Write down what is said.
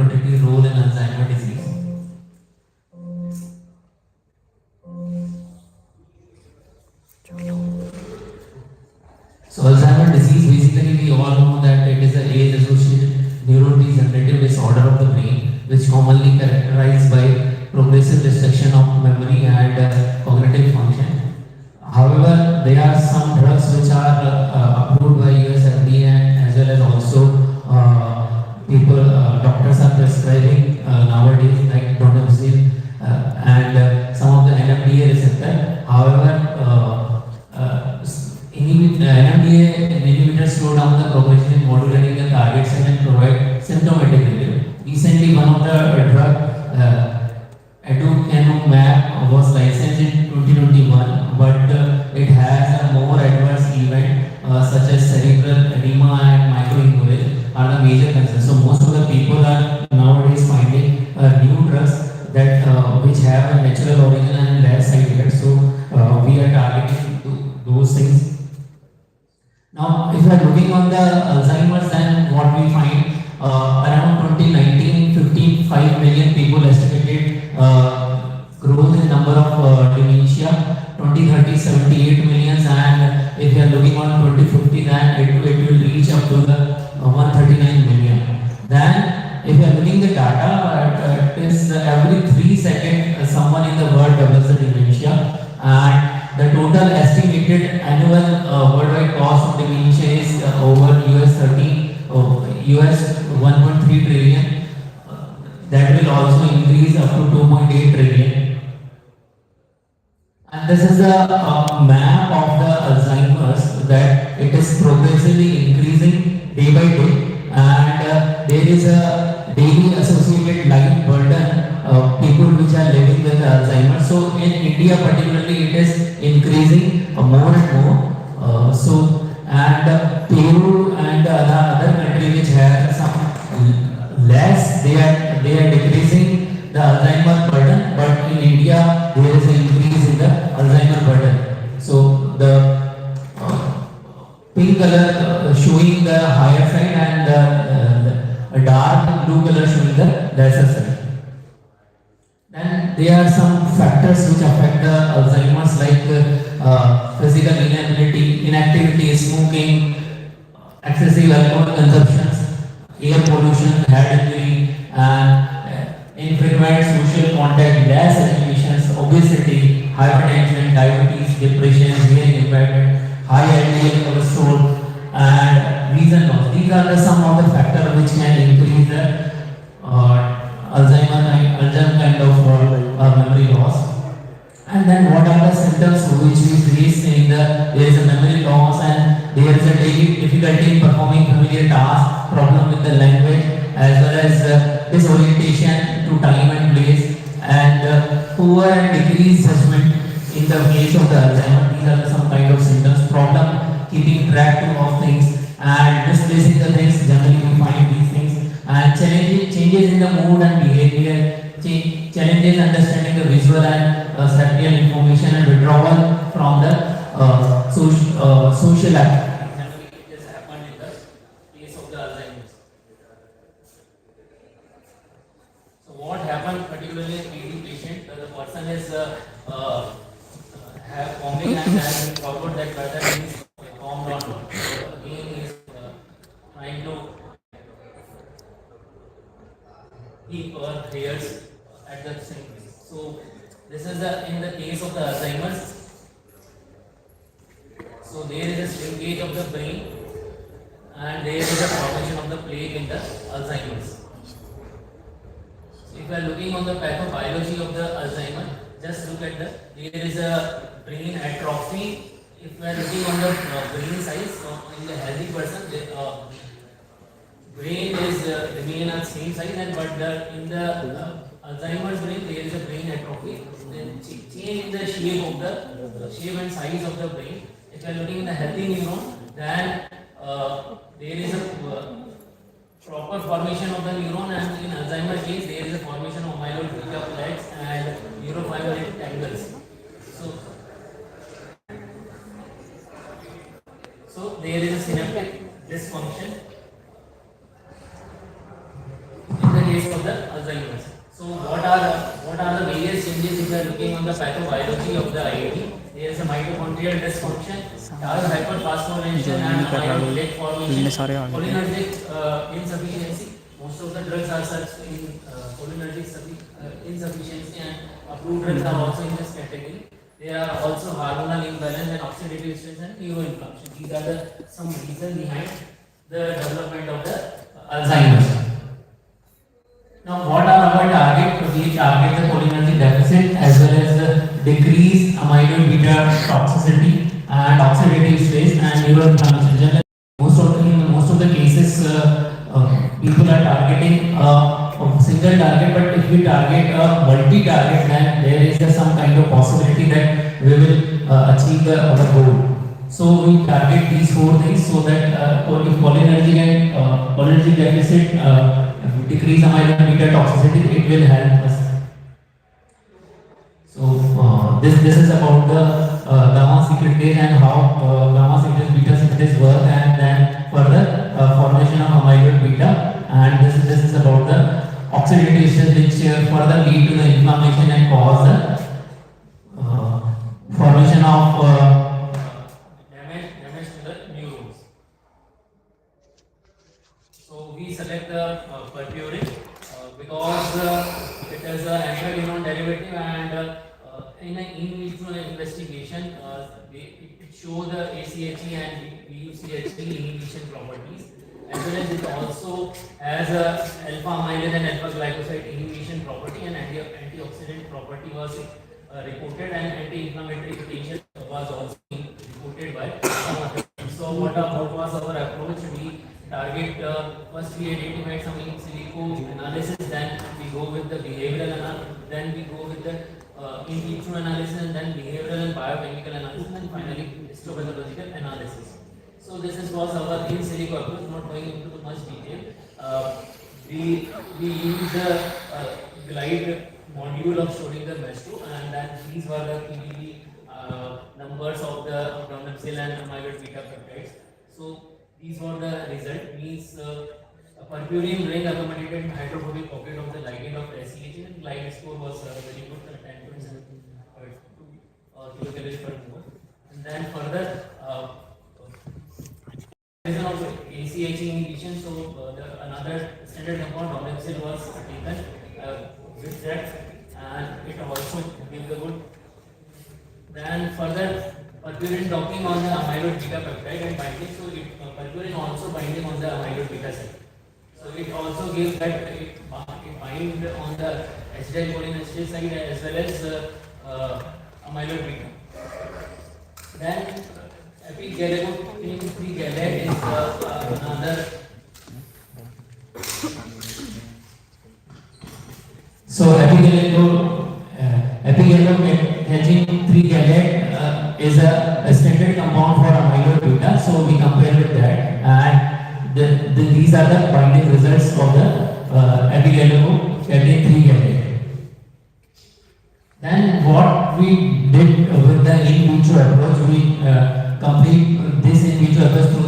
protective role in Alzheimer's disease. So Alzheimer's disease, basically we all know that it is an age-associated neurodegenerative disorder of the brain, which commonly characterized by progressive destruction of memory and cognitive function. However, there are some drugs which are approved by US FDA and as well as also doctors are prescribing nowadays like donepezil and some of the NMDA receptor. However, NMDA inhibitors slow down the progression in modulating the target cell and provide symptomatic relief. Recently, one of the drug, aducanumab, was licensed in 2021, but it has a more adverse event such as cerebral edema and microhemorrhage are the major concerns. So most of the people are nowadays finding new drugs that which have a natural origin and less side effects. So we are targeting those things. Now, if we are looking on the Alzheimer's, then what we find around 2019, 55 million people estimated growth in number of dementia. 2030, 78 millions, and if we are looking on 2050, then it will reach up to the 139 million. Then, if you are looking the data, it is every 3 seconds someone in the world develops the dementia, and the total estimated annual worldwide cost of dementia is over US 1.3 trillion. That will also increase up to 2.8 trillion. And this is the map of the Alzheimer's, that it is progressively increasing day by day, and there is a daily associated life burden of people which are living with Alzheimer's. So in India particularly, it is increasing more and more. And Peru and the other country which have some less, they are decreasing the Alzheimer's burden, but in India there is an increase in the Alzheimer's burden. So the pink color showing the higher side and the dark blue color showing the lesser side. Then there are some factors which affect the Alzheimer's, like physical inactivity, smoking, excessive alcohol consumption, air pollution, head injury, and infrequent social contact, less education, obesity, hypertension, diabetes, depression, hearing impairment, high LDL cholesterol, and reason loss. These are some of the factors which can increase the Alzheimer kind of memory loss. And then what are the symptoms which we face in there is a memory loss, and there is a daily difficulty in performing familiar tasks, problem with the language, as well as disorientation to time and place, and poor and decreased judgment in the case of the Alzheimer. These are some kind of symptoms. Problem keeping track of things and misplacing the things. Generally we find these things, and changes in the mood and behavior, challenges understanding the visual and spatial information, and withdrawal from the social activities. Generally it has happened in the case of the Alzheimer's. So what happened particularly in PD patient, the person is have forming and has been followed that whether he is formed or not. So again he is trying to keep hairs at the same place. So this is in the case of the Alzheimer's. So there is a shrinkage of the brain, and there is a formation of the plaque in the Alzheimer's. So if we are looking on the pathobiology of the Alzheimer, just look at there is a brain atrophy. If we are looking on the brain size, in the healthy person, the brain is remain at same size, and but in the Alzheimer's brain there is a brain atrophy. Then change in the shape of the shape and size of the brain. If you are looking in the healthy neuron, then there is a proper formation of the neuron, and in Alzheimer's case there is a formation of amyloid beta plaques and neurofibrillary tangles. So there is a synaptic dysfunction. In the case of the Alzheimer's. So what are the various changes if you are looking on the pathobiology of the IIT? There is a mitochondrial dysfunction, hyperphosphorylation and amyloid plaque formation, cholinergic insufficiency. Most of the drugs are such in cholinergic insufficiency, and approved drugs are also in this category. There are also hormonal imbalance and oxidative stress and neuroinflammation. These are the some reasons behind the development of the Alzheimer's. Now, what are our target? We target the cholinergic deficit as well as the decreased amyloid beta toxicity and oxidative stress and neuroinflammation. In most of the cases, people are targeting a single target, but if we target a multi-target, then there is some kind of possibility that we will achieve our goal. So we target these four things so that if cholinergic and cholinergic deficit decrease amyloid beta toxicity, it will help us. So this is about the gamma secretase and how gamma secretase beta secretase work, and then further formation of amyloid beta, and this is about the oxidative stress which further lead to the inflammation and cause the formation of damage to the neurons. So we select the perpurin because it is an anti-immune derivative, and in an in vitro investigation, it shows the ACHE and VUCHE inhibition properties, as well as it also has a alpha amylase and alpha glycoside inhibition property, and antioxidant property was reported, and anti-inflammatory potential was also reported by some other. So what was our approach? We target first we identified some in silico analysis, then we go with the behavioral analysis, then we go with the in vitro analysis, and then behavioral and biochemical analysis, and finally histopathological analysis. So this was our in silico approach. Not going into too much detail. We use the glide module of Schrodinger mesh, and then these were the PDB numbers of the abdominal and amyloid beta peptides. So these were the result. Means a perpurin ring accommodated hydrophobic pocket of the ligand of SEH, and glide score was very good, 10.7 kilocalories per mole. And then further of ACH inhibition, so another standard compound domepsil was taken with that, and it also gave the good. Then further perpurin docking on the amyloid beta peptide and binding, so perpurin also binding on the amyloid beta side. So it also gives that it bind on the acetylcholinesterase side as well as amyloid beta. Then epigallocatine 3 gallate is another. So epigallocatine 3 gallate is a standard compound for amyloid beta. So we compare with that, and these are the binding results of the epigallocatine 3 gallate. Then what we did with the in vitro approach, we complete this in vitro approach through